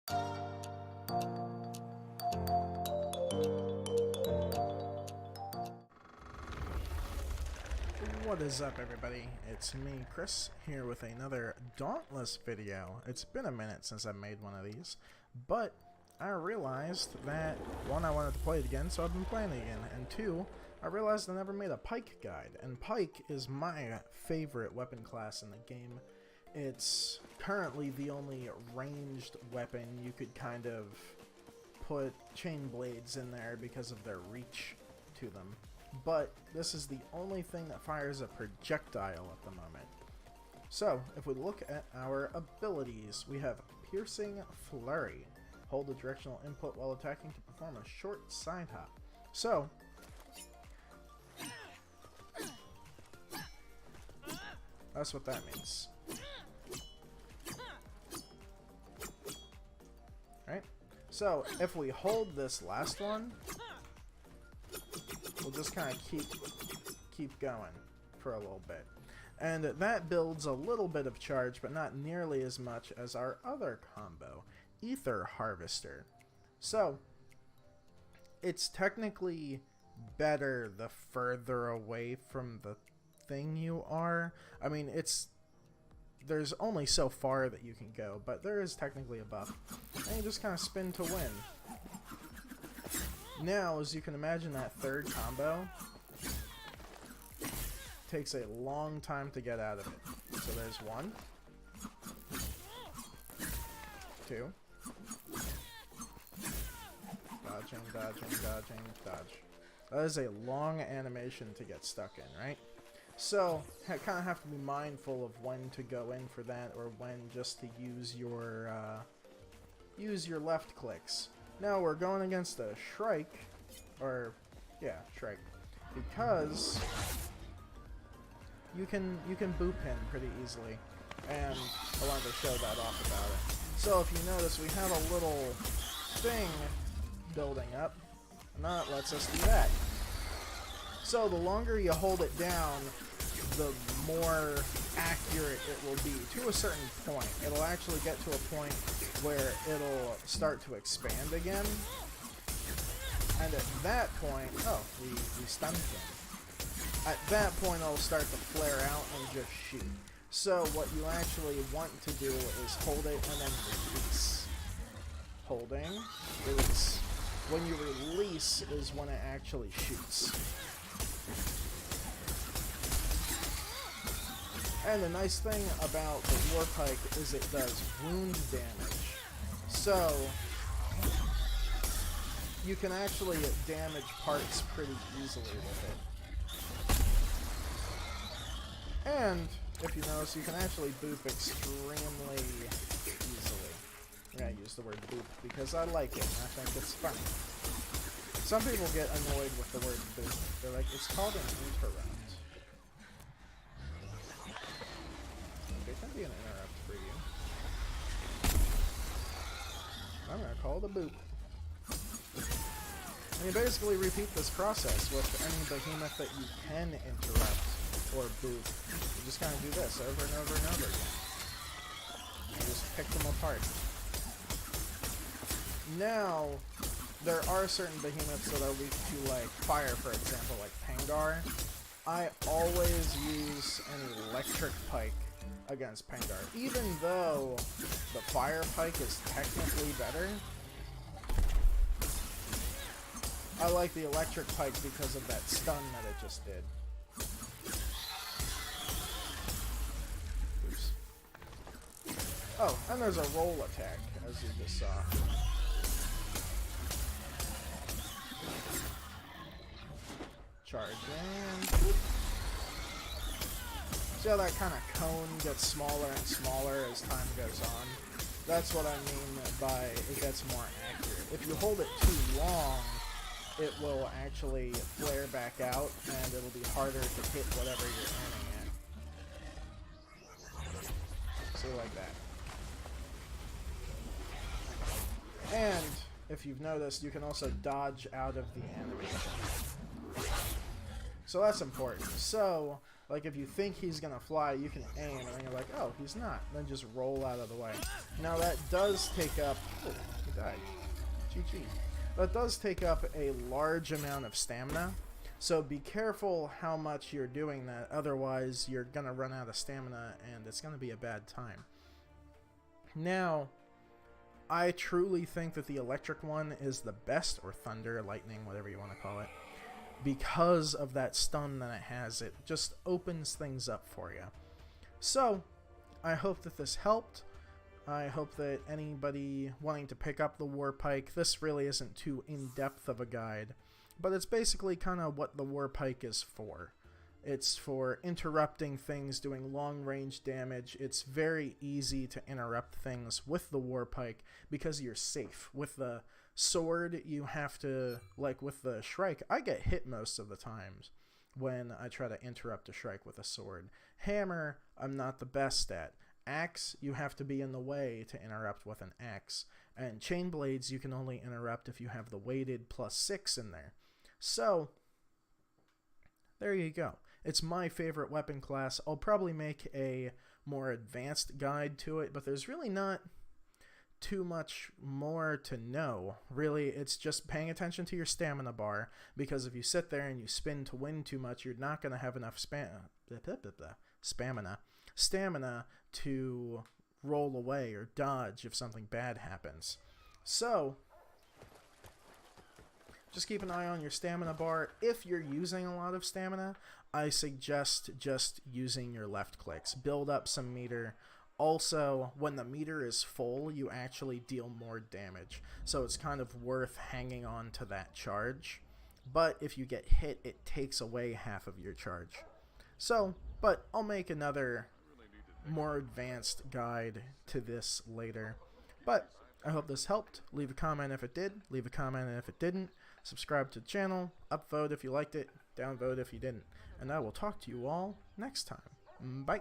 What is up, everybody? It's me, Chris, here with another Dauntless video. It's been a minute since I made one of these, but I realized that, one, I wanted to play it again, so I've been playing it again, and two, I realized I never made a Pike guide, and Pike is my favorite weapon class in the game. It's currently the only ranged weapon. You could kind of put chain blades in there because of their reach to them. But this is the only thing that fires a projectile at the moment. So, if we look at our abilities, we have Piercing Flurry. Hold the directional input while attacking to perform a short side hop. So, that's what that means. Right? So, if we hold this last one, we'll just kind of keep going for a little bit. And that builds a little bit of charge, but not nearly as much as our other combo, Ether Harvester. So, it's technically better the further away from the thing you are. I mean, there's only so far that you can go, but there is technically a buff. And you just kind of spin to win. Now, as you can imagine, that third combo takes a long time to get out of it. So there's one, two, dodging, dodging, dodging, dodge. That is a long animation to get stuck in, right? So, kind of have to be mindful of when to go in for that, or when just to use your left clicks. Now we're going against a Shrike, or yeah, Shrike, because you can boop him pretty easily, and I wanted to show that off about it. So if you notice, we have a little thing building up, and that lets us do that. So the longer you hold it down, the more accurate it will be to a certain point. It'll actually get to a point where it'll start to expand again. And at that point, oh, we stunned him. At that point, it'll start to flare out and just shoot. So what you actually want to do is hold it and then release. Holding, release. When you release is when it actually shoots. And the nice thing about the War Pike is it does wound damage. So, you can actually damage parts pretty easily with it. And, if you notice, you can actually boop extremely easily. I'm going to use the word boop because I like it and I think it's funny. Some people get annoyed with the word boop. They're like, it's called an interrupt. It can be an interrupt for you. I'm going to call it a boop. And you basically repeat this process with any behemoth that you can interrupt or boop. You just kind of do this over and over and over again. You just pick them apart. Now, there are certain behemoths that are weak to, like, fire, for example, like Pangar. I always use an electric pike against Pangar. Even though the fire pike is technically better, I like the electric pike because of that stun that it just did. Oops. Oh, and there's a roll attack, as you just saw. Charging. See how that kind of cone gets smaller and smaller as time goes on? That's what I mean by it gets more accurate. If you hold it too long, it will actually flare back out, and it'll be harder to hit whatever you're aiming at. So like that. And, if you've noticed, you can also dodge out of the animation. So that's important. So, Like, if you think he's gonna fly, you can aim, and then you're like, oh, he's not. And then just roll out of the way. Now, that does take up... Oh, he died. GG. That does take up a large amount of stamina. So be careful how much you're doing that. Otherwise, you're gonna run out of stamina, and it's gonna be a bad time. Now, I truly think that the electric one is the best, or thunder, lightning, whatever you want to call it, because of that stun that it has. It just opens things up for you. So, I hope that this helped. I hope that anybody wanting to pick up the War Pike, this really isn't too in-depth of a guide, but it's basically kind of what the War Pike is for. It's for interrupting things, doing long-range damage. It's very easy to interrupt things with the War Pike because you're safe. With the sword, you have to, like with the Shrike, I get hit most of the times when I try to interrupt a Shrike with a sword. Hammer, I'm not the best at. Axe, you have to be in the way to interrupt with an axe. And chain blades, you can only interrupt if you have the weighted +6 in there. So, there you go. It's my favorite weapon class. I'll probably make a more advanced guide to it, but there's really not too much more to know. Really, it's just paying attention to your stamina bar, because if you sit there and you spin to win too much, you're not going to have enough stamina to roll away or dodge if something bad happens. So, just keep an eye on your stamina bar. If you're using a lot of stamina, I suggest just using your left clicks. Build up some meter. Also, when the meter is full, you actually deal more damage. So it's kind of worth hanging on to that charge. But if you get hit, it takes away half of your charge. So, but I'll make another more advanced guide to this later. But I hope this helped. Leave a comment if it did. Leave a comment if it didn't. Subscribe to the channel. Upvote if you liked it. Downvote if you didn't. And I will talk to you all next time. Bye.